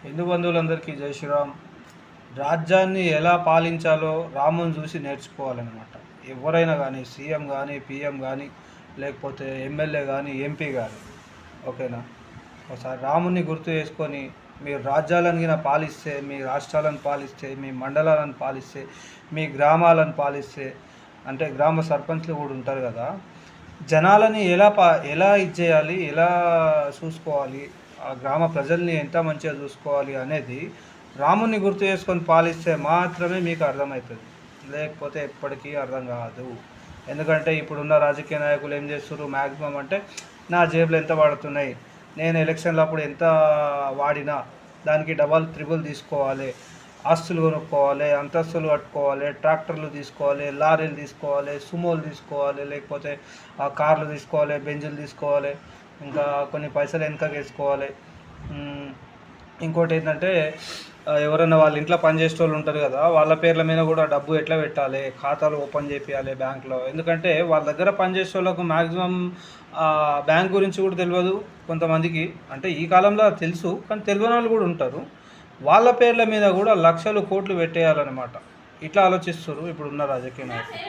హిందూ బంధువులందరికీ జై శ్రీరామ్. రాజ్యాన్ని ఎలా పాలించాలో రాముని చూసి నేర్చుకోవాలన్నమాట. ఎవరైనా కానీ, సీఎం కానీ, పిఎం కానీ, లేకపోతే ఎమ్మెల్యే కానీ, ఎంపీ కానీ, ఓకేనా. ఒకసారి రాముని గుర్తు చేసుకొని మీరు రాజ్యాలను గిన పాలిస్తే, మీ రాష్ట్రాలను పాలిస్తే, మీ మండలాలను పాలిస్తే, మీ గ్రామాలను పాలిస్తే, అంటే గ్రామ సర్పంచ్లు కూడా ఉంటారు కదా, జనాలని ఎలా ఇచ్చేయాలి, ఎలా చూసుకోవాలి, ఆ గ్రామ ప్రజల్ని ఎంత మంచిగా చూసుకోవాలి అనేది రాముని గుర్తు చేసుకొని పాలిస్తే మాత్రమే మీకు అర్థమవుతుంది. లేకపోతే ఎప్పటికీ అర్థం కాదు. ఎందుకంటే ఇప్పుడున్న రాజకీయ నాయకులు ఏం చేస్తున్నారు, మ్యాక్సిమం అంటే నా జేబులు ఎంత వాడుతున్నాయి, నేను ఎలక్షన్లో అప్పుడు ఎంత వాడినా దానికి డబల్ త్రిబుల్ తీసుకోవాలి, ఆస్తులు కొనుక్కోవాలి, అంతస్తులు కట్టుకోవాలి, ట్రాక్టర్లు తీసుకోవాలి, లారీలు తీసుకోవాలి, సుమోలు తీసుకోవాలి, లేకపోతే కార్లు తీసుకోవాలి, బెంజులు తీసుకోవాలి, ఇంకా కొన్ని పైసలు వెనకకి వేసుకోవాలి. ఇంకోటి ఏంటంటే ఎవరైనా వాళ్ళ ఇంట్లో పనిచేసే వాళ్ళు ఉంటారు కదా, వాళ్ళ పేర్ల మీద కూడా డబ్బు ఎట్లా పెట్టాలి, ఖాతాలు ఓపెన్ చేయాలి బ్యాంక్లో. ఎందుకంటే వాళ్ళ దగ్గర పనిచేసే వాళ్ళకు మ్యాక్సిమం బ్యాంక్ గురించి కూడా తెలియదు కొంతమందికి. అంటే ఈ కాలంలో తెలుసు, కానీ తెలియని వాళ్ళు కూడా ఉంటారు. వాళ్ళ పేర్ల మీద కూడా లక్షలు కోట్లు పెట్టేయాలన్నమాట. ఇట్లా ఆలోచిస్తారు ఇప్పుడున్న రాజకీయ నాయకులు.